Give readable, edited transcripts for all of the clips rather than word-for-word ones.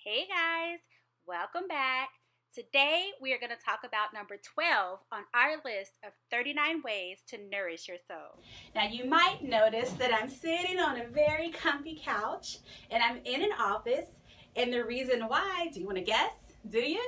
Hey guys, welcome back. Today we are going to talk about number 12 on our list of 39 ways to nourish your soul. Now you might notice that I'm sitting on a very comfy couch and I'm in an office, and the reason why, do you want to guess? Do you?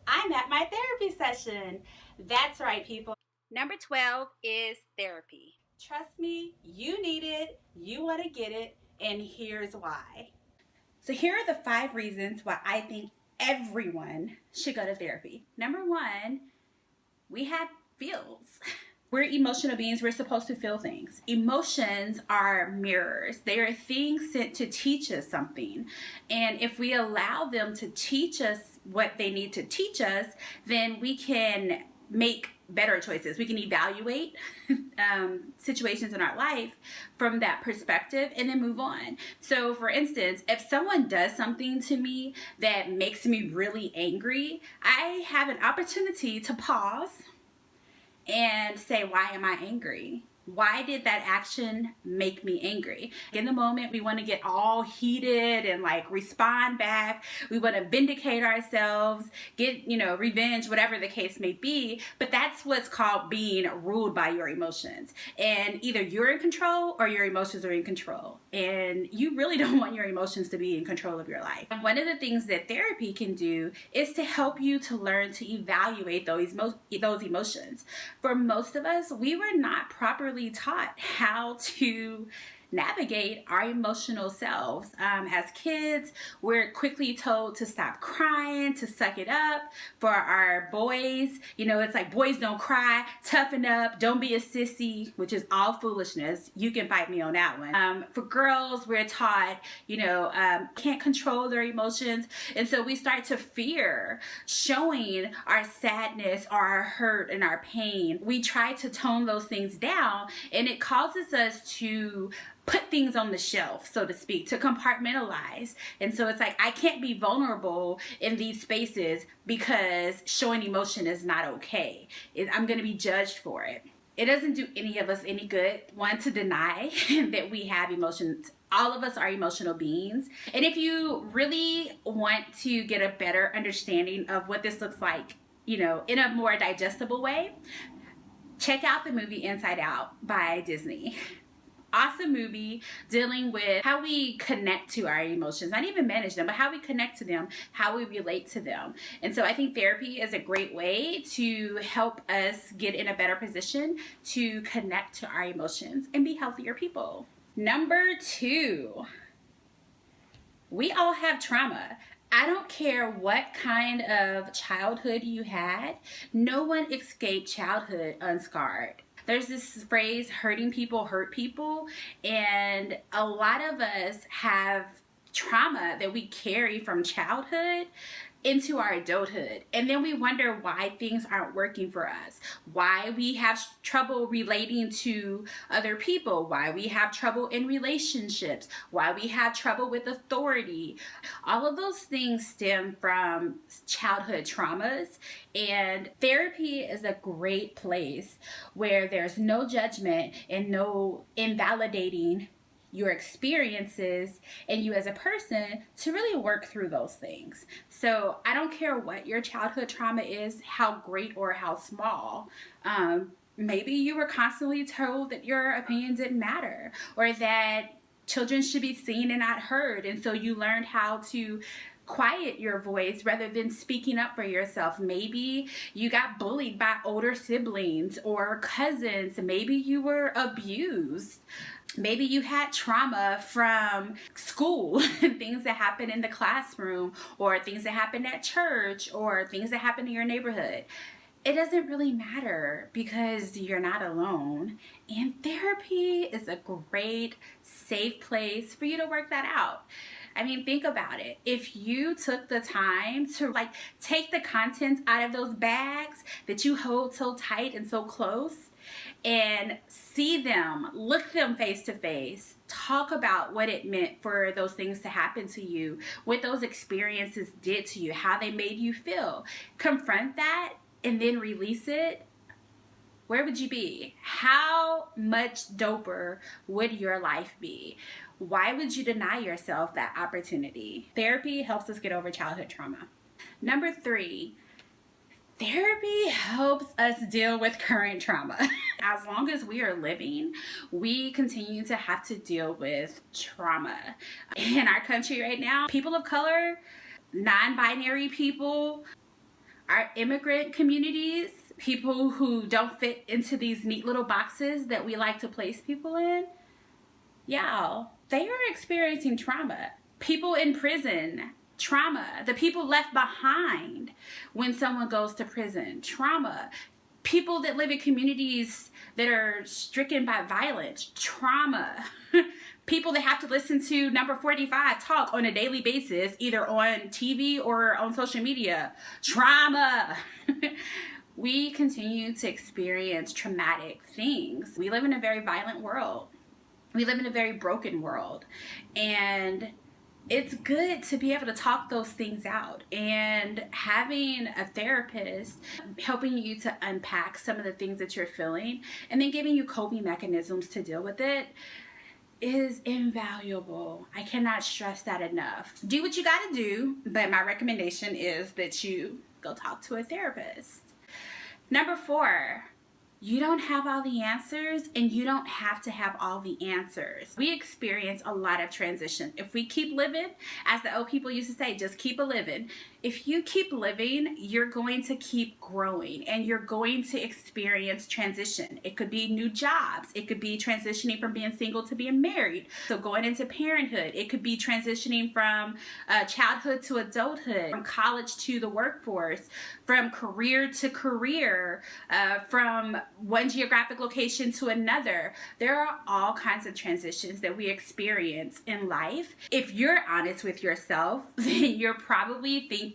I'm at my therapy session. That's right, people. Number 12 is therapy. Trust me, you need it, you want to get it, and here's why. So here are the 5 reasons why I think everyone should go to therapy. Number 1, we have feels. We're emotional beings. We're supposed to feel things. Emotions are mirrors. They are things sent to teach us something. And if we allow them to teach us what they need to teach us, then we can make better choices. We can evaluate situations in our life from that perspective and then move on. So for instance, if someone does something to me that makes me really angry, I have an opportunity to pause and say, why am I angry? Why did that action make me angry? In the moment, we want to get all heated and respond back. We want to vindicate ourselves, get, revenge, whatever the case may be. But that's what's called being ruled by your emotions. And either you're in control or your emotions are in control. And you really don't want your emotions to be in control of your life. And one of the things that therapy can do is to help you to learn to evaluate those emotions. For most of us, we were not properly taught how to navigate our emotional selves. As kids, we're quickly told to stop crying, to suck it up. For our boys, it's like, boys don't cry, toughen up, don't be a sissy, which is all foolishness. You can fight me on that one. For girls, we're taught, can't control their emotions. And so we start to fear showing our sadness or our hurt and our pain. We try to tone those things down, and it causes us to put things on the shelf, so to speak, to compartmentalize. And so it's like, I can't be vulnerable in these spaces because showing emotion is not okay. I'm going to be judged for it. It doesn't do any of us any good, one, to deny that we have emotions. All of us are emotional beings. And if you really want to get a better understanding of what this looks like, in a more digestible way, check out the movie Inside Out by Disney. Awesome movie dealing with how we connect to our emotions, not even manage them, but how we connect to them, how we relate to them. And so I think therapy is a great way to help us get in a better position to connect to our emotions and be healthier people. Number 2, we all have trauma. I don't care what kind of childhood you had. No one escaped childhood unscarred. There's this phrase, hurting people hurt people, and a lot of us have trauma that we carry from childhood into our adulthood, and then we wonder why things aren't working for us, why we have trouble relating to other people, why we have trouble in relationships, why we have trouble with authority. All of those things stem from childhood traumas, and therapy is a great place where there's no judgment and no invalidating your experiences and you as a person to really work through those things. So I don't care what your childhood trauma is, how great or how small. Maybe you were constantly told that your opinion didn't matter, or that children should be seen and not heard, and so you learned how to quiet your voice rather than speaking up for yourself. Maybe you got bullied by older siblings or cousins. Maybe you were abused. Maybe you had trauma from school, things that happened in the classroom, or things that happened at church, or things that happened in your neighborhood. It doesn't really matter because you're not alone. And therapy is a great, safe place for you to work that out. I mean, think about it. If you took the time to take the contents out of those bags that you hold so tight and so close, and see them, look them face to face, talk about what it meant for those things to happen to you, what those experiences did to you, how they made you feel. Confront that and then release it. where would you be? How much doper would your life be? Why would you deny yourself that opportunity? Therapy helps us get over childhood trauma. Number 3, therapy helps us deal with current trauma. As long as we are living, we continue to have to deal with trauma. In our country right now, people of color, non-binary people, our immigrant communities, people who don't fit into these neat little boxes that we like to place people in, y'all, they are experiencing trauma. People in prison, trauma. The people left behind when someone goes to prison, trauma. People that live in communities that are stricken by violence, trauma. People that have to listen to Number 45 talk on a daily basis, either on TV or on social media, trauma. We continue to experience traumatic things. We live in a very violent world. We live in a very broken world. And it's good to be able to talk those things out, and having a therapist helping you to unpack some of the things that you're feeling and then giving you coping mechanisms to deal with it is invaluable. I cannot stress that enough. Do what you gotta do, but my recommendation is that you go talk to a therapist. Number 4, you don't have all the answers, and you don't have to have all the answers. We experience a lot of transition. If we keep living, as the old people used to say, just keep a living. If you keep living, you're going to keep growing, and you're going to experience transition. It could be new jobs. It could be transitioning from being single to being married. So going into parenthood. It could be transitioning from childhood to adulthood, from college to the workforce, from career to career, from one geographic location to another. There are all kinds of transitions that we experience in life. If you're honest with yourself, then you're probably thinking,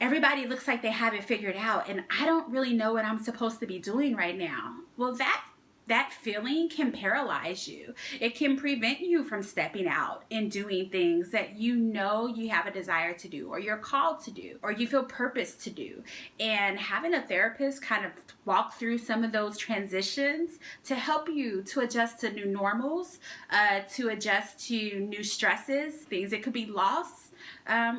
everybody looks like they have it figured out, and I don't really know what I'm supposed to be doing right now. Well, that feeling can paralyze you. It can prevent you from stepping out and doing things that you know you have a desire to do, or you're called to do, or you feel purpose to do. And having a therapist kind of walk through some of those transitions to help you to adjust to new normals, to adjust to new stresses, things. It could be loss,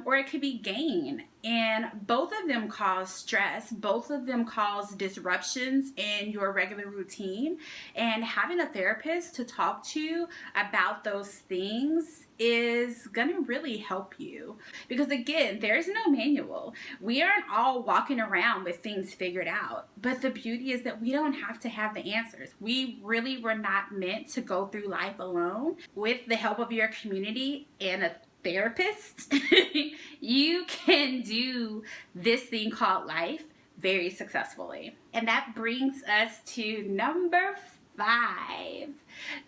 or it could be gain. And both of them cause stress. Both of them cause disruptions in your regular routine. And having a therapist to talk to about those things is going to really help you. Because again, there is no manual. We aren't all walking around with things figured out. But the beauty is that we don't have to have the answers. We really were not meant to go through life alone. With the help of your community and a therapist, you can do this thing called life very successfully. And that brings us to number 5.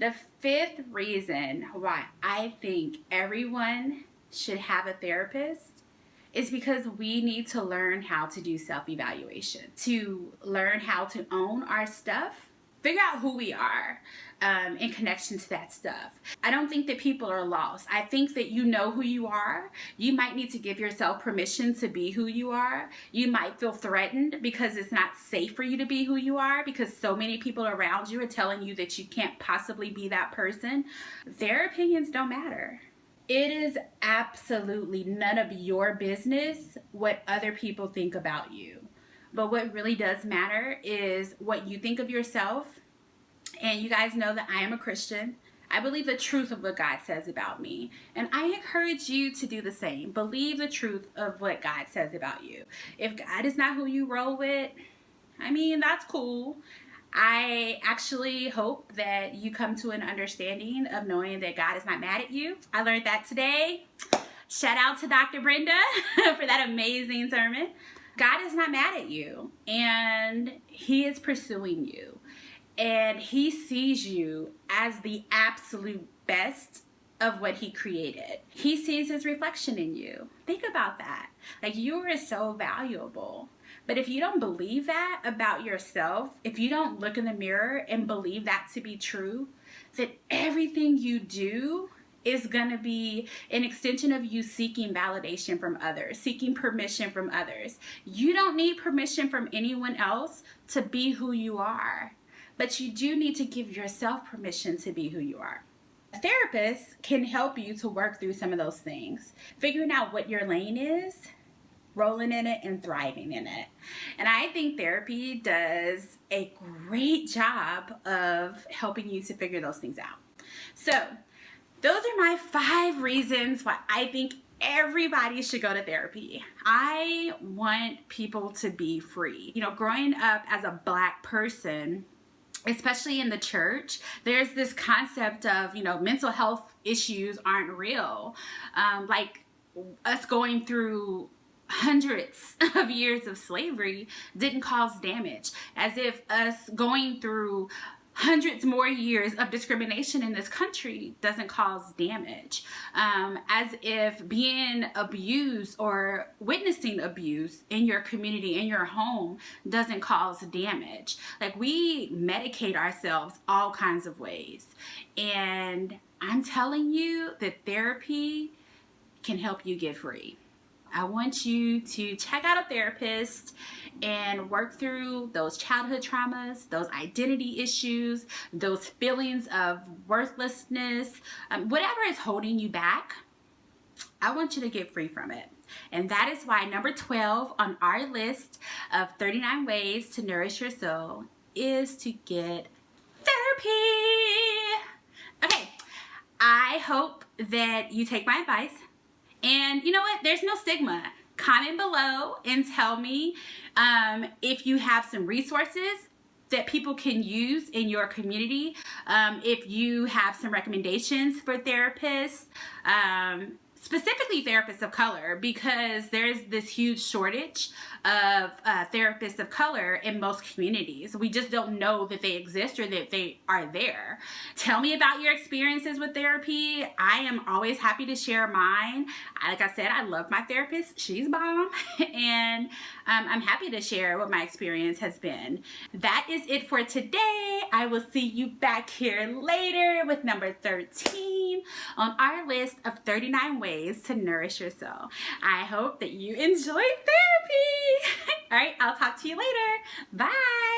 The 5th reason why I think everyone should have a therapist is because we need to learn how to do self-evaluation, to learn how to own our stuff, figure out who we are in connection to that stuff. I don't think that people are lost. I think that you know who you are. You might need to give yourself permission to be who you are. You might feel threatened because it's not safe for you to be who you are, because so many people around you are telling you that you can't possibly be that person. Their opinions don't matter. It is absolutely none of your business what other people think about you. But what really does matter is what you think of yourself. And you guys know that I am a Christian. I believe the truth of what God says about me. And I encourage you to do the same. Believe the truth of what God says about you. If God is not who you roll with, I mean, that's cool. I actually hope that you come to an understanding of knowing that God is not mad at you. I learned that today. Shout out to Dr. Brenda for that amazing sermon. God is not mad at you, and He is pursuing you, and He sees you as the absolute best of what He created. He sees His reflection in you. Think about that. Like, you are so valuable. But if you don't believe that about yourself, if you don't look in the mirror and believe that to be true, that everything you do is going to be an extension of you seeking validation from others, seeking permission from others. You don't need permission from anyone else to be who you are, but you do need to give yourself permission to be who you are. A therapist can help you to work through some of those things, figuring out what your lane is, rolling in it, and thriving in it. And I think therapy does a great job of helping you to figure those things out. So those are my 5 reasons why I think everybody should go to therapy. I want people to be free. You know, growing up as a Black person, especially in the church, there's this concept of, you know, mental health issues aren't real. Like us going through hundreds of years of slavery didn't cause damage, as if us going through hundreds more years of discrimination in this country doesn't cause damage, as if being abused or witnessing abuse in your community, in your home, doesn't cause damage. Like, we medicate ourselves all kinds of ways, and I'm telling you that therapy can help you get free. I want you to check out a therapist and work through those childhood traumas, those identity issues, those feelings of worthlessness, whatever is holding you back. I want you to get free from it. And that is why number 12 on our list of 39 ways to nourish your soul is to get therapy. Okay, I hope that you take my advice. And you know what? There's no stigma. Comment below and tell me if you have some resources that people can use in your community. If you have some recommendations for therapists, specifically therapists of color, because there's this huge shortage of therapists of color in most communities. We just don't know that they exist or that they are there. Tell me about your experiences with therapy. I am always happy to share mine. Like I said, I love my therapist. She's bomb. And I'm happy to share what my experience has been. That is it for today. I will see you back here later with number 13 on our list of 39 ways to nourish your soul. I hope that you enjoy therapy. All right, I'll talk to you later. Bye.